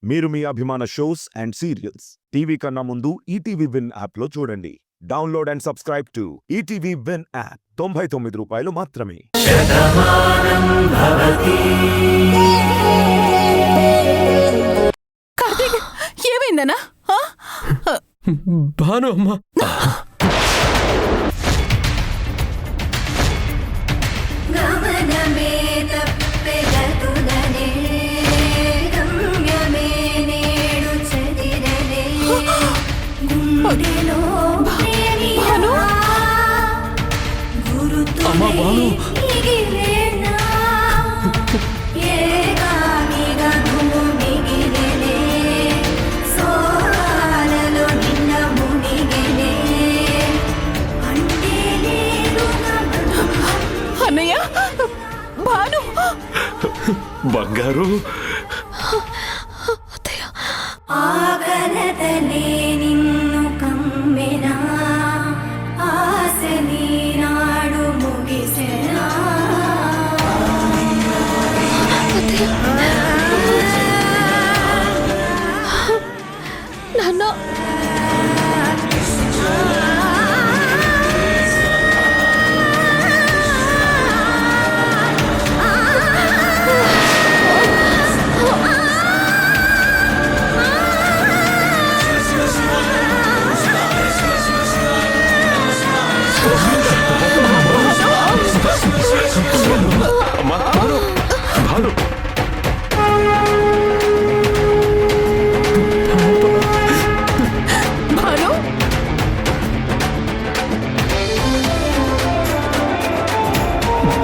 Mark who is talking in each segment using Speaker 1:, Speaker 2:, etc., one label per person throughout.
Speaker 1: మీరు మీ అభిమాన shows and serials TV కన్నా ముందు ఈటీవీ విన్ యాప్లో చూడండి. Download and subscribe to ETV win app. 99 రూపాయలు మాత్రమే.
Speaker 2: కార్తీక్, ఏమైందన్నా?
Speaker 3: భాను అమ్మా, అమ్మా భాను,
Speaker 2: అన్నయ్య, భాను,
Speaker 3: బంగారు,
Speaker 4: ఆగనతలే నిన్ను కమ్మెనా ఆశ నీనాడు ముగిసెనా.
Speaker 2: నాన్న,
Speaker 3: అమ్మా భాను, భాను,
Speaker 2: భాను,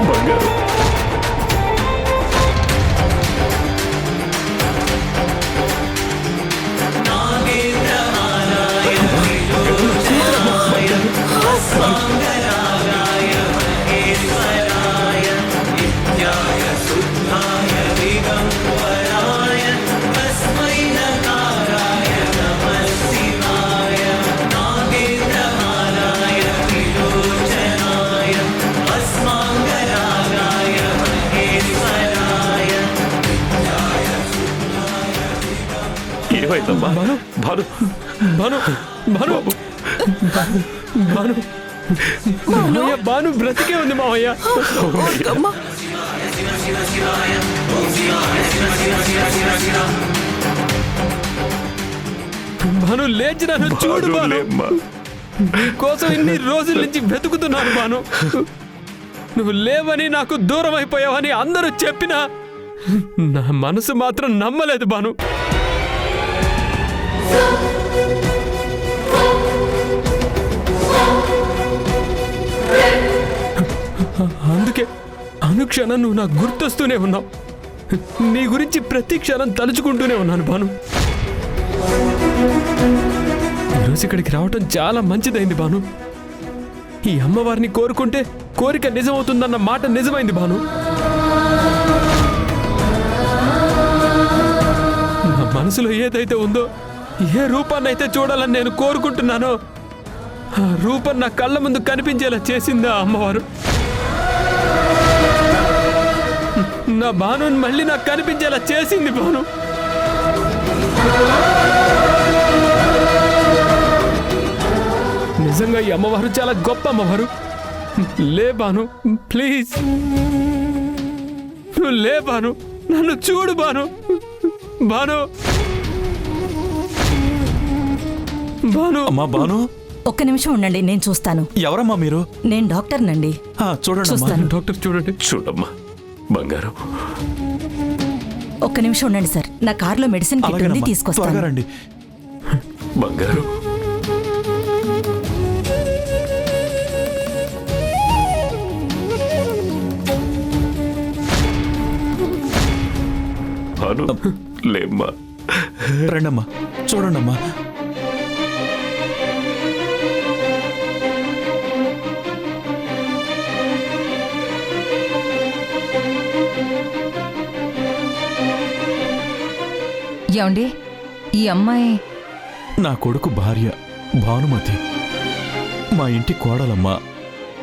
Speaker 3: బంగారు, ఏమైందమ్మా? భాను, భాను, భాను, భాను, భాను, మావయ్య, భాను బ్రతికే ఉంది మావయ్య.
Speaker 2: అమ్మా,
Speaker 3: భాను లేచి నన్ను చూడు భాను, నీకోసం ఇన్ని రోజుల నుంచి వెతుకుతున్నాను భాను. నువ్వు లేవని, నాకు దూరం అయిపోయావని అందరూ చెప్పినా నా మనసు మాత్రం నమ్మలేదు భాను. అందుకే అనుక్షణం నువ్వు నాకు గుర్తొస్తూనే ఉన్నావు. నీ గురించి ప్రతి క్షణం తలుచుకుంటూనే ఉన్నాను భాను. ఈరోజు ఇక్కడికి రావటం చాలా మంచిదైంది భాను. ఈ అమ్మవారిని కోరుకుంటే కోరిక నిజమవుతుందన్న మాట నిజమైంది భాను. నా మనసులో ఏదైతే ఉందో, ఏ రూపాన్నైతే చూడాలని నేను కోరుకుంటున్నానో ఆ రూపం నా కళ్ళ ముందు కనిపించేలా చేసిందా అమ్మవారు. నా భానుని మళ్ళీ నాకు కనిపించేలా చేసింది భాను. నిజంగా ఈ అమ్మవారు చాలా గొప్ప అమ్మవారు. లే భాను, ప్లీజ్ నువ్వు లే భాను, నన్ను చూడు భాను. భాను, భాను,
Speaker 5: అమ్మా భాను,
Speaker 2: ఒక్క నిమిషం ఉండండి, నేను చూస్తాను.
Speaker 5: ఎవరమ్మా మీరు?
Speaker 2: నేను డాక్టర్నండి.
Speaker 5: చూడండి
Speaker 2: చూస్తాను.
Speaker 3: డాక్టర్ చూడండి.
Speaker 5: చూడమ్మా బంగారు.
Speaker 2: ఒక్క నిమిషం ఉండండి సార్, నా కార్లో మెడిసిన్ కిట్ ఉంది, తీసుకొస్తాను.
Speaker 5: త్వరగా రండి
Speaker 3: బంగారు. భాను లేమ్మా.
Speaker 5: రండమ్మా, చూడండమ్మా.
Speaker 6: ఏమండి, ఈ అమ్మాయి
Speaker 5: నా కొడుకు భార్య భానుమతి, మా ఇంటి కోడలమ్మ.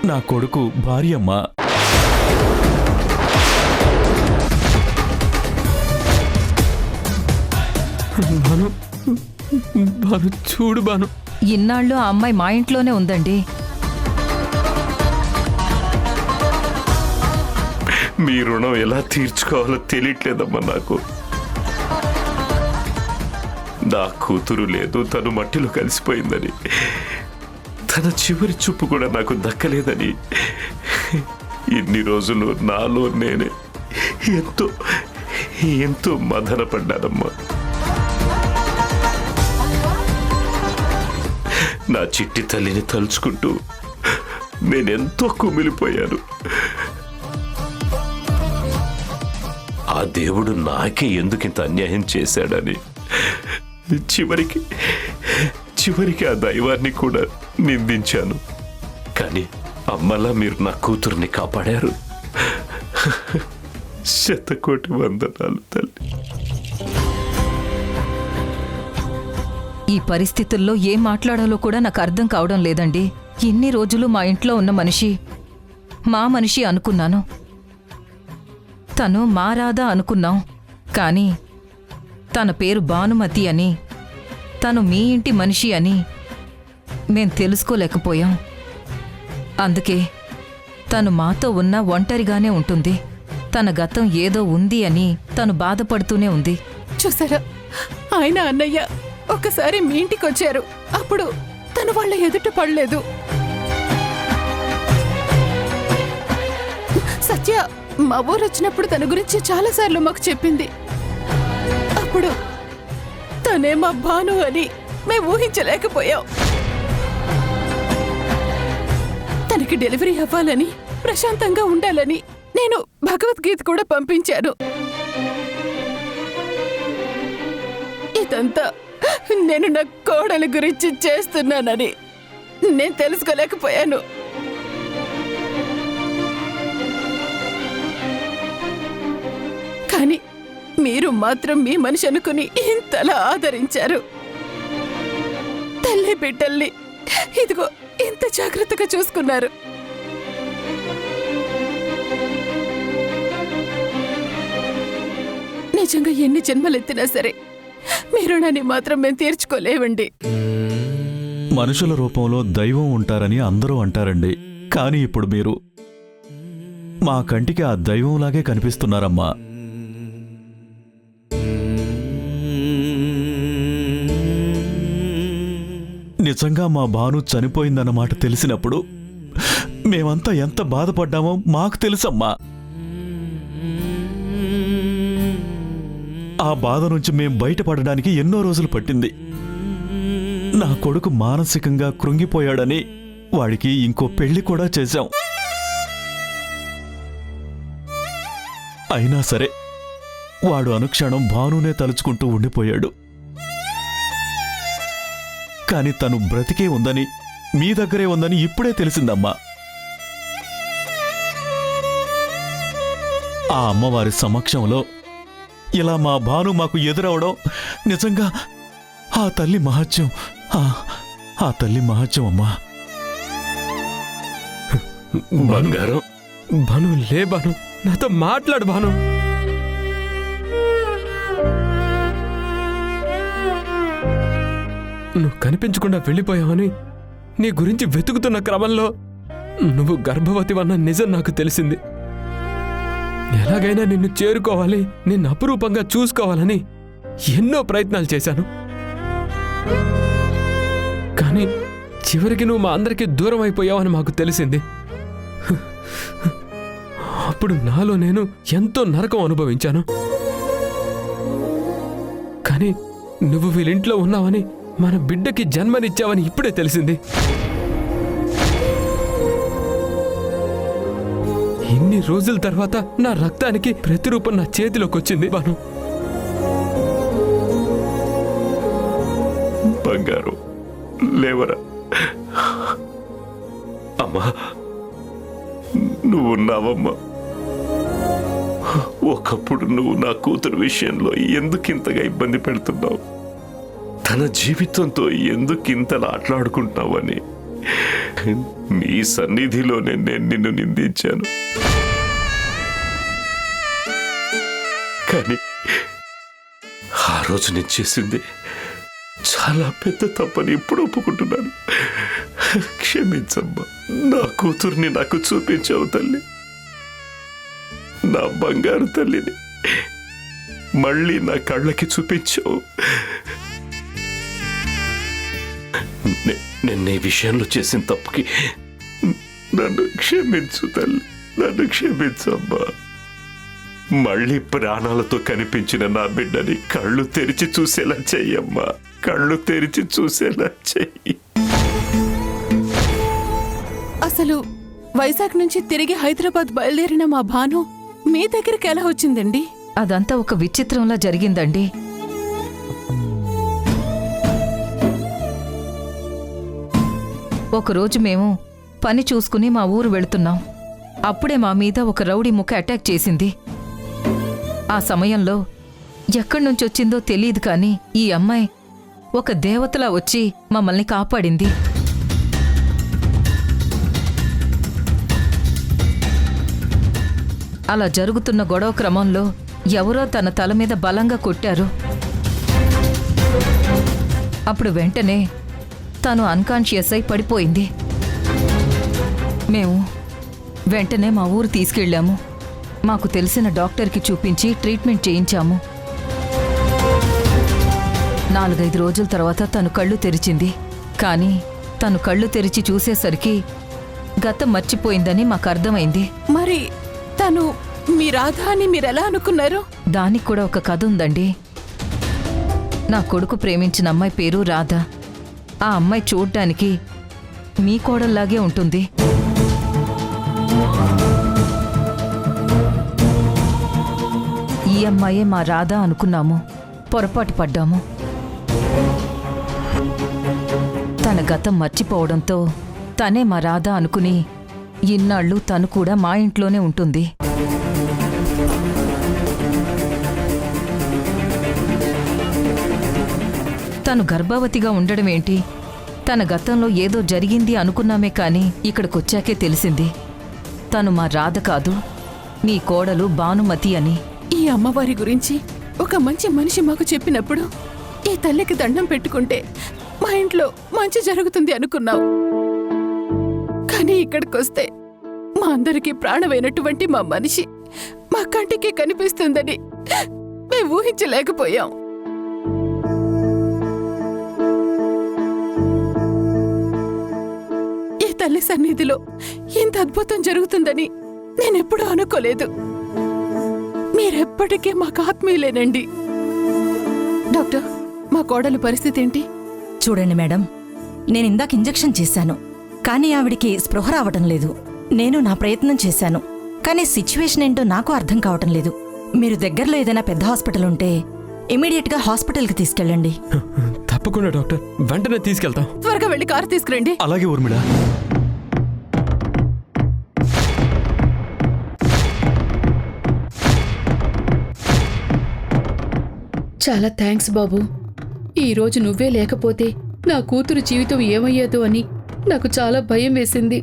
Speaker 5: నా కొడుకు భార్యమ్మ.
Speaker 3: భాను భాను చూడు భాను.
Speaker 6: ఇన్నాళ్ళు ఆ అమ్మాయి మా ఇంట్లోనే ఉందండి.
Speaker 5: మీ రుణం ఎలా తీర్చుకోవాలో తెలియట్లేదమ్మా నాకు. నా కూతురు లేదు, తను మట్టిలో కలిసిపోయిందని, తన చివరి చూపు కూడా నాకు దక్కలేదని ఇన్ని రోజులు నాలో నేనే ఎంతో ఎంతో మదనపడ్డానమ్మా. నా చిట్టి తల్లిని తలుచుకుంటూ నేనెంతో కుమిలిపోయాను. ఆ దేవుడు నాకే ఎందుకింత అన్యాయం చేశాడని చివరికి ఆ దైవాన్ని కూడా నిందించాను. కానీ అమ్మలా మీరు నా కూతుర్ని కాపాడారు. శతకోటి వందనాలు తల్లి.
Speaker 6: ఈ పరిస్థితుల్లో ఏం మాట్లాడాలో కూడా నాకు అర్థం కావడం లేదండి. ఇన్ని రోజులు మా ఇంట్లో ఉన్న మనిషి మా మనిషి అనుకున్నాను. తను మా రాధా అనుకున్నాం. కానీ తన పేరు భానుమతి అని, తను మీ ఇంటి మనిషి అని మేం తెలుసుకోలేకపోయాం. అందుకే తను మాతో ఉన్న ఒంటరిగానే ఉంటుంది. తన గతం ఏదో ఉంది అని తను బాధపడుతూనే ఉంది.
Speaker 7: చూసారా, ఆయన అన్నయ్య ఒకసారి మీ ఇంటికి వచ్చారు. అప్పుడు తను వాళ్ళ ఎదుట పడలేదు. సత్య మా ఊరు వచ్చినప్పుడు తన గురించి చాలాసార్లు మాకు చెప్పింది. అప్పుడు తనే మా భాను అని మేము ఊహించలేకపోయాం. తనకి డెలివరీ అవ్వాలని, ప్రశాంతంగా ఉండాలని నేను భగవద్గీత కూడా పంపించాను. ఇదంతా నేను నా కోడలి గురించి చేస్తున్నానని నేను తెలుసుకోలేకపోయాను. కానీ మీరు మాత్రం మీ మనిషి అనుకుని ఇంతలా ఆదరించారు. తల్లి బిడ్డల్ని ఇదిగో ఇంత జాగ్రత్తగా చూసుకున్నారు. నిజంగా ఎన్ని జన్మలెత్తినా సరే మీ రుణాన్ని మాత్రం మేము తీర్చుకోలేవండి.
Speaker 5: మనుషుల రూపంలో దైవం ఉంటారని అందరూ అంటారండి. కానీ ఇప్పుడు మీరు మా కంటికి ఆ దైవంలాగే కనిపిస్తున్నారమ్మా. నిజంగా మా భాను చనిపోయిందన్నమాట తెలిసినప్పుడు మేమంతా ఎంత బాధపడ్డామో మాకు తెలుసమ్మా. ఆ బాధ నుంచి మేం బయటపడడానికి ఎన్నో రోజులు పట్టింది. నా కొడుకు మానసికంగా కృంగిపోయాడని వాడికి ఇంకో పెళ్లి కూడా చేశాం. అయినా సరే వాడు అనుక్షణం భానునే తలుచుకుంటూ ఉండిపోయాడు. కాని తను బ్రతికే ఉందని, మీ దగ్గరే ఉందని ఇప్పుడే తెలిసిందమ్మా. ఆ అమ్మవారి సమక్షంలో ఇలా మా భాను మాకు ఎదురవడం నిజంగా ఆ తల్లి మహత్యం, ఆ తల్లి మహత్యం అమ్మా.
Speaker 3: బంగారం. భాను లే భాను, నాతో మాట్లాడు భాను. నువ్వు కనిపించకుండా వెళ్ళిపోయావని నీ గురించి వెతుకుతున్న క్రమంలో నువ్వు గర్భవతివన్న నిజం నాకు తెలిసింది. ఎలాగైనా నిన్ను చేరుకోవాలి, నిన్ను అపురూపంగా చూసుకోవాలని ఎన్నో ప్రయత్నాలు చేశాను. కానీ చివరికి నువ్వు మా అందరికీ దూరం అయిపోయావని మాకు తెలిసింది. అప్పుడు నాలో నేను ఎంతో నరకం అనుభవించాను. కానీ నువ్వు వీళ్ళింట్లో ఉన్నావని, మన బిడ్డకి జన్మనిచ్చావని ఇప్పుడే తెలిసింది. ఇన్ని రోజుల తర్వాత నా రక్తానికి ప్రతిరూపం నా చేతిలోకి వచ్చింది భాను.
Speaker 5: బంగారు లేవరా అమ్మా, నువ్వున్నావమ్మా. ఒకప్పుడు నువ్వు నా కూతురు విషయంలో ఎందుకింతగా ఇబ్బంది పెడుతున్నావు, తన జీవితంతో ఎందుకింతలా ఆటలాడుకుంటున్నావని నీ సన్నిధిలోనే నేను నిన్ను నిందించాను. కానీ ఆ
Speaker 8: రోజు నేను చేసింది చాలా పెద్ద తప్పని ఇప్పుడు ఒప్పుకుంటున్నాను. క్షమించమ్మా. నా కూతుర్ని నాకు చూపించావు తల్లి. నా బంగారు తల్లిని మళ్ళీ నా కళ్ళకి చూపించావు. నేను ఈ విషయంలో చేసిన తప్పుకి నన్ను క్షమించు తల్లి, నన్ను క్షమించమ్మా. మళ్ళీ ప్రాణాలతో కనిపించిన నా బిడ్డని కళ్ళు తెరిచి చూసేలా చెయ్యమ్మా, కళ్ళు తెరిచి చూసేలా చెయ్యి.
Speaker 7: అసలు వైజాగ్ నుంచి తిరిగి హైదరాబాద్ బయలుదేరిన మా భాను మీ దగ్గరికి ఎలా వచ్చిందండి?
Speaker 6: అదంతా ఒక విచిత్రంలా జరిగిందండి. ఒకరోజు మేము పని చూసుకుని మా ఊరు వెళుతున్నాం. అప్పుడే మా మీద ఒక రౌడీ ముఖ అటాక్ చేసింది. ఆ సమయంలో ఎక్కడి నుంచొచ్చిందో తెలియదు కానీ ఈ అమ్మాయి ఒక దేవతలా వచ్చి మమ్మల్ని కాపాడింది. అలా జరుగుతున్న గొడవ క్రమంలో ఎవరో తన తల మీద బలంగా కొట్టారు. అప్పుడు వెంటనే తను అన్కాన్షియస్ అయి పడిపోయింది. మేము వెంటనే మా ఊరు తీసుకెళ్ళాము. మాకు తెలిసిన డాక్టర్కి చూపించి ట్రీట్మెంట్ చేయించాము. 4-5 రోజుల తర్వాత తను కళ్ళు తెరిచింది. కానీ తను కళ్ళు తెరిచి చూసేసరికి గతం మర్చిపోయిందని మాకు అర్థమైంది.
Speaker 7: మరి తను మీ రాధ అని మీరెలా అనుకున్నారు?
Speaker 6: దానికి కూడా ఒక కథ ఉందండి. నా కొడుకు ప్రేమించిన అమ్మాయి పేరు రాధ. ఆ అమ్మాయి చూడ్డానికి మీ కోడల్లాగే ఉంటుంది. ఈ అమ్మాయే మా రాధ అనుకున్నాము. పొరపాటు పడ్డాము. తన గతం మర్చిపోవడంతో తనే మా రాధ అనుకుని ఇన్నాళ్ళు తను కూడా మా ఇంట్లోనే ఉంటుంది. తను గర్భవతిగా ఉండడమేంటి, తన గతంలో ఏదో జరిగింది అనుకున్నామే కానీ ఇక్కడికొచ్చాకే తెలిసింది తను మా రాధ కాదు, మీ కోడలు భానుమతి అని.
Speaker 7: ఈ అమ్మవారి గురించి ఒక మంచి మనిషి మాకు చెప్పినప్పుడు ఈ తల్లికి దండం పెట్టుకుంటే మా ఇంట్లో మంచి జరుగుతుంది అనుకున్నాం. కానీ ఇక్కడికొస్తే మా అందరికీ ప్రాణమైనటువంటి మా మనిషి మా కంటికి కనిపిస్తుందని మేము ఊహించలేకపోయాం. ఈ తల్లి సన్నిధిలో ఇంత అద్భుతం జరుగుతుందని నేనెప్పుడూ అనుకోలేదు. మీరెప్పటికీ మాకు ఆత్మీయులేనండి. డాక్టర్, మా కోడలి పరిస్థితి ఏంటి?
Speaker 2: చూడండి మేడం, నేను ఇందాక ఇంజెక్షన్ చేశాను కానీ ఆవిడికి స్పృహ రావటం లేదు. నేను నా ప్రయత్నం చేశాను కానీ సిచ్యువేషన్ ఏంటో నాకు అర్థం కావటం లేదు. మీరు దగ్గరలో ఏదైనా పెద్ద హాస్పిటల్ ఉంటే ఇమీడియట్గా హాస్పిటల్కి తీసుకెళ్ళండి.
Speaker 3: తప్పకుండా డాక్టర్, వెంటనే తీసుకెళ్తాం.
Speaker 7: త్వరగా వెళ్ళి కారు తీసుకురండి.
Speaker 5: అలాగే ఊర్మిళ.
Speaker 9: చాలా థ్యాంక్స్ బాబు. ఈరోజు నువ్వే లేకపోతే నా కూతురు జీవితం ఏమయ్యేదో అని నాకు చాలా భయం వేసింది.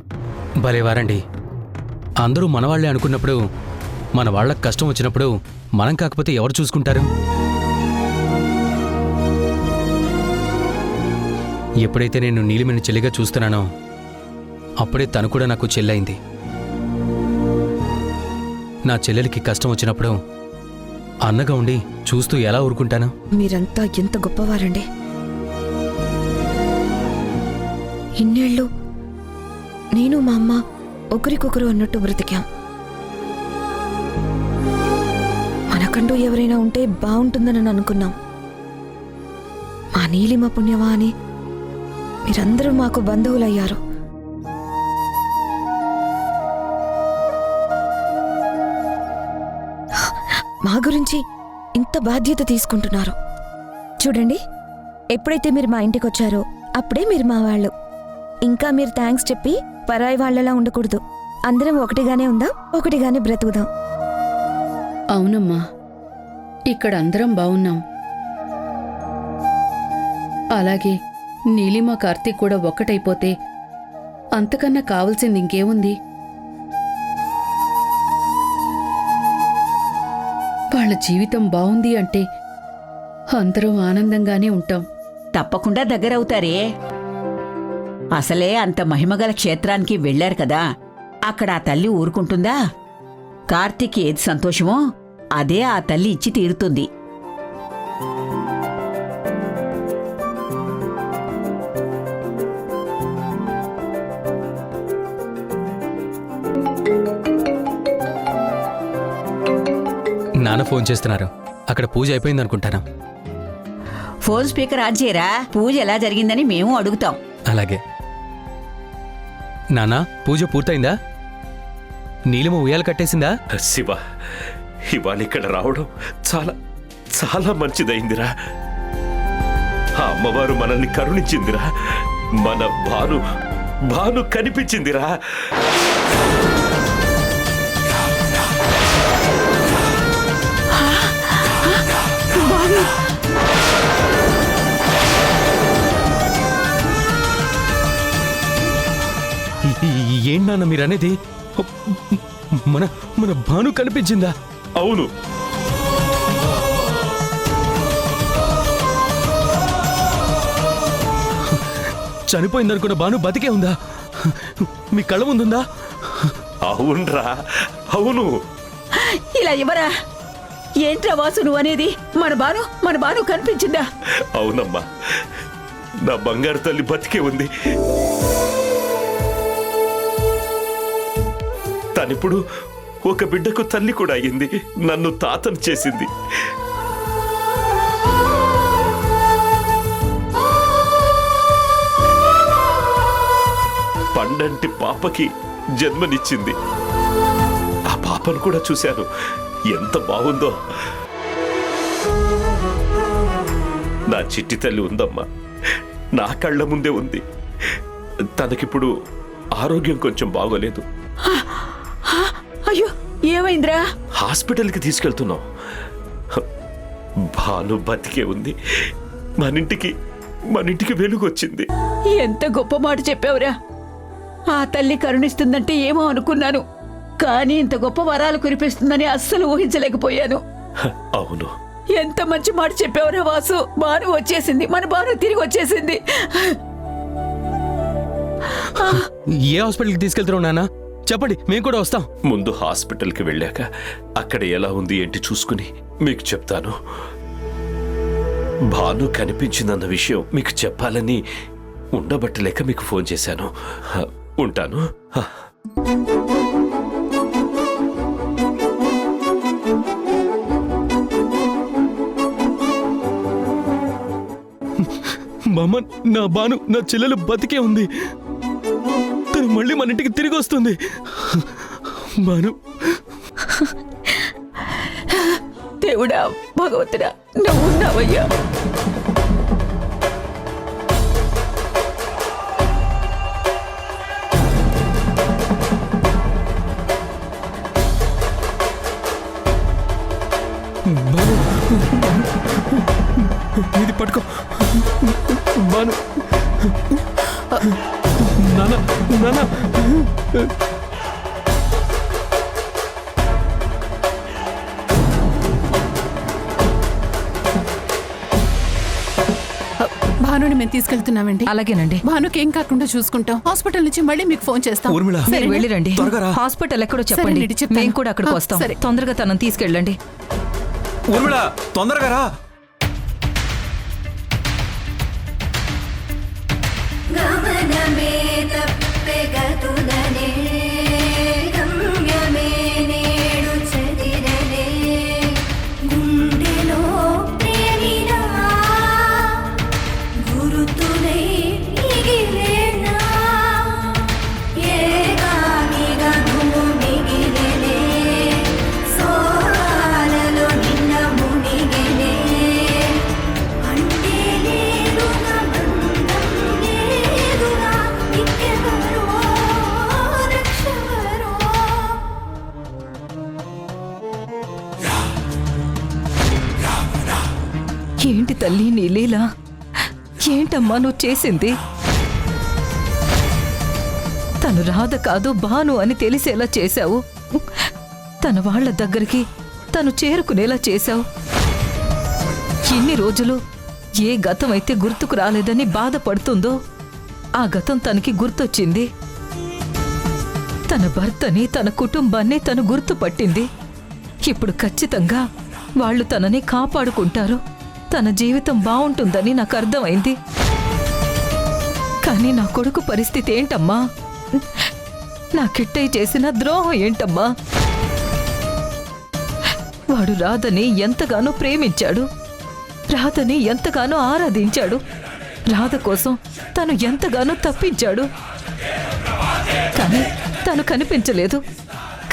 Speaker 3: భలేవారండి, అందరూ మనవాళ్లే అనుకున్నప్పుడు మన వాళ్ళకి కష్టం వచ్చినప్పుడు మనం కాకపోతే ఎవరు చూసుకుంటారు? ఎప్పుడైతే నేను నీలిమని చెల్లిగా చూస్తున్నానో అప్పుడే తను కూడా నాకు చెల్లయింది. నా చెల్లెలికి కష్టం వచ్చినప్పుడు అన్నగా ఉండి చూస్తూ ఎలా ఊరుకుంటాను?
Speaker 10: మీరంతా ఎంత గొప్పవారండి. ఇన్నేళ్ళు నేను మా అమ్మ ఒకరికొకరు అన్నట్టు బ్రతికాం. మనకంటూ ఎవరైనా ఉంటే బాగుంటుందని అనుకున్నాం. మా నీలిమ పుణ్యమా అని మీరందరూ మాకు బంధువులయ్యారు. మా గురించి ఇంత బాధ్యత తీసుకుంటున్నారు. చూడండి, ఎప్పుడైతే మీరు మా ఇంటికి వచ్చారో అప్పుడే మీరు మా వాళ్ళు. ఇంకా మీరు థ్యాంక్స్ చెప్పి పరాయి వాళ్ళలా ఉండకూడదు. అందరం ఒకటిగానే ఉందాం, ఒకటిగానే బ్రతుకుదాం.
Speaker 9: అవునమ్మా, ఇక్కడ అందరం బావున్నాం. అలాగే నీలిమ కార్తీక్ కూడా ఒక్కటైపోతే అంతకన్నా కావాల్సింది ఇంకేముంది? వాళ్ళ జీవితం బావుంది అంటే అందరం ఆనందంగానే ఉంటాం.
Speaker 11: తప్పకుండా దగ్గరవుతారే. అసలే అంత మహిమగల క్షేత్రానికి వెళ్లారు కదా, అక్కడ ఆ తల్లి ఊరుకుంటుందా? కార్తీక్ ఏది సంతోషమో అదే ఆ తల్లి ఇచ్చి తీరుతుంది.
Speaker 3: నాన్న ఫోన్ చేస్తున్నారు. అక్కడ పూజ అయిపోయింది అనుకుంటాను.
Speaker 11: ఫోన్ స్పీకర్ ఆన్ చేయరా, పూజ ఎలా జరిగిందని మేము అడుగుతాం.
Speaker 3: అలాగే. నాన్న పూజ పూర్తయిందా? నీలిమ ఉయ్యాలు కట్టేసిందా?
Speaker 8: శివ, ఇవాళ ఇక్కడ రావడం చాలా చాలా మంచిదైందిరా. ఆ అమ్మవారు మనల్ని కరుణించిందిరా. మన భాను కనిపించిందిరా.
Speaker 3: ఏంటి నాన్న మీరనేది? మన మన భాను కనిపించిందా?
Speaker 8: అవును.
Speaker 3: చనిపోయిందనుకున్న భాను బతికే ఉందా? మీ కళ్ళ ముందుందా?
Speaker 8: అవునరా, అవును.
Speaker 11: ఇలా ఇవ్వరా. ఏంట్రా వాసు నువ్వు అనేది? మన బాను కనిపించిందా?
Speaker 8: అవునమ్మా, నా బంగారు తల్లి బతికే ఉంది. తనిప్పుడు ఒక బిడ్డకు తల్లి కూడా అయ్యింది. నన్ను తాతను చేసింది. పండంటి పాపకి జన్మనిచ్చింది. ఆ పాపను కూడా చూశాను. ఎంత బాగుందో. నా చిట్టి తల్లి ఉందమ్మా, నా కళ్ళ ముందే ఉంది. తనకిప్పుడు ఆరోగ్యం కొంచెం బాగోలేదు.
Speaker 11: అయ్యో, ఏమైందిరా?
Speaker 8: హాస్పిటల్కి తీసుకెళ్తున్నాం. భాను బతికే ఉంది. మనింటికి వెలుగు వచ్చింది.
Speaker 11: ఎంత గొప్ప మాట చెప్పావురా. ఆ తల్లి కరుణిస్తుందంటే ఏమో అనుకున్నాను, కానీ ఇంత గొప్ప వరాలు కురిపిస్తుందని అస్సలు ఊహించలేకపోయాను.
Speaker 8: అవును.
Speaker 11: ఎంత మంచి మాట చెప్పావురా వాసు. బాను వచ్చేసింది, మన బాను తిరిగి వచ్చేసింది.
Speaker 3: ఏ హాస్పిటల్కి తీసుకెళ్తున్నావు నాన్న? చెప్పండి, మేము కూడా వస్తాం.
Speaker 8: ముందు హాస్పిటల్కి వెళ్ళాక అక్కడ ఎలా ఉంది ఏంటి చూసుకుని మీకు చెప్తాను. భాను కనిపించిందన్న విషయం మీకు చెప్పాలని ఉండబట్టలేక మీకు ఫోన్ చేశాను. ఉంటాను.
Speaker 3: మామ, నా బాను, నా చెల్లెలు బతికే ఉంది. తను మళ్ళీ మన ఇంటికి తిరిగి వస్తుంది. బాను,
Speaker 11: దేవుడా, భగవంతుడా, నువ్వు ఉన్నావయ్యా.
Speaker 3: బాను, ఇది పట్టుకో. బాను, నాన్న, నాన్న.
Speaker 7: భానుని మేము తీసుకెళ్తున్నామండి.
Speaker 6: అలాగేనండి.
Speaker 7: భానుకి ఏం కాకుండా చూసుకుంటాం. హాస్పిటల్ నుంచి మళ్ళీ మీకు ఫోన్ చేస్తాం.
Speaker 3: ఊర్మిళ,
Speaker 6: మీరు వెళ్ళిరండి. హాస్పిటల్ ఎక్కడో చెప్పండి,
Speaker 7: సరేనండి, చెప్తాను.
Speaker 6: మేము కూడా అక్కడికి వస్తాం.
Speaker 7: సరే.
Speaker 6: తొందరగా తనని తీసుకెళ్ళండి.
Speaker 5: ఊర్మిళ, తొందరగా రా.
Speaker 4: గమనమే తప్పెగతుదనే గమ్యమే నేడు చదిరనే గుండెలో ప్రేమినా గురుతులై మిగిలేనా ఏగానిగా నువ్వు మిగిలెనే సోరాలలో నిన్న మునిగెనే అంటే లేదుగా బంధం లేదుగా ఇంకెవరో రక్షవరో.
Speaker 6: ఏంటి తల్లి నీ లీల? ఏంటమ్మా నువ్వు చేసింది? తను రాధ కాదు భాను అని తెలిసేలా చేశావు. తన వాళ్ళ దగ్గరికి తను చేరుకునేలా చేశావు. ఇన్ని రోజులు ఏ గతం అయితే గుర్తుకు రాలేదని బాధపడుతుందో ఆ గతం తనకి గుర్తొచ్చింది. తన భర్తని, తన కుటుంబాన్ని తను గుర్తుపట్టింది. ఇప్పుడు ఖచ్చితంగా వాళ్ళు తనని కాపాడుకుంటారు, తన జీవితం బావుంటుందని నాకు అర్థమైంది. కానీ నా కొడుకు పరిస్థితి ఏంటమ్మా? నా కిట్టయ్య చేసిన ద్రోహం ఏంటమ్మా? వాడు రాధని ఎంతగానో ప్రేమించాడు, రాధని ఎంతగానో ఆరాధించాడు, రాధ కోసం తను ఎంతగానో తప్పించాడు. కానీ తను కనిపించలేదు.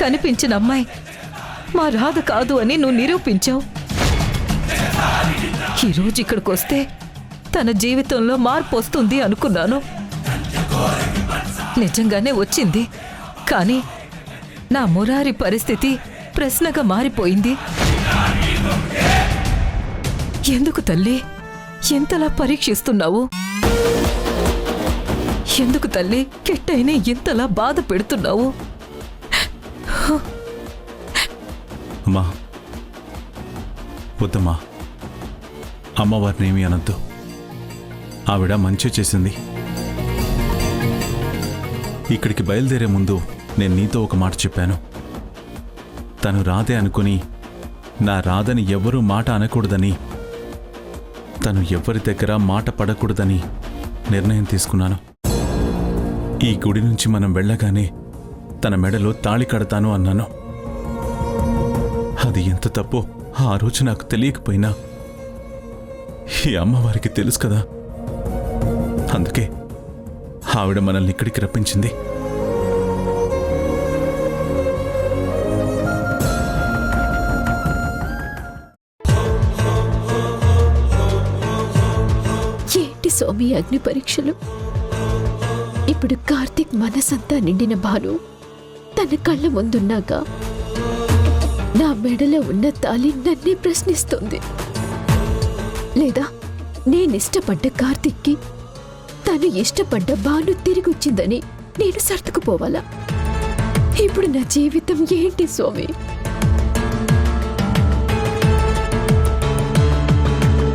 Speaker 6: కనిపించిన అమ్మాయి మా రాధ కాదు అని నువ్వు నిరూపించావు. ఈరోజు ఇక్కడికొస్తే తన జీవితంలో మార్పు వస్తుంది అనుకున్నాను. నిజంగానే వచ్చింది. కానీ నా మురారి పరిస్థితి ప్రశ్నగా మారిపోయింది. ఎందుకు తల్లి ఎంతలా పరీక్షిస్తున్నావు? ఎందుకు తల్లి కిట్టయ్యని ఇంతలా బాధ పెడుతున్నావు?
Speaker 5: అమ్మా, వద్దమ్మా, అమ్మవారిని ఏమీ అనొద్దు. ఆవిడ మంచి చేసింది. ఇక్కడికి బయలుదేరే ముందు నేను నీతో ఒక మాట చెప్పాను. తను రాధే అనుకుని నా రాధని ఎవరూ మాట అనకూడదని, తను ఎవరి దగ్గర మాట పడకూడదని నిర్ణయం తీసుకున్నాను. ఈ గుడి నుంచి మనం వెళ్ళగానే తన మెడలో తాళి కడతాను అన్నాను. అది ఎంత తప్పో ఆ రోజు నాకు తెలియకపోయినా ఈ అమ్మవారికి తెలుసు కదా. అందుకే ఆవిడ మనల్ని ఇక్కడికి రప్పించింది.
Speaker 9: ఏంటి స్వామి అగ్ని పరీక్షలు? ఇప్పుడు కార్తీక్ మనసంతా నిండిన భాను తన కళ్ళ ముందున్నాక నా మెడలో ఉన్న తాళి నన్నే ప్రశ్నిస్తుంది. లేదా నేనిష్టపడ్డ కార్తీక్కి తను ఇష్టపడ్డ భాను తిరిగొచ్చిందని నేను సర్దుకుపోవాలా? ఇప్పుడు నా జీవితం ఏంటి స్వామి?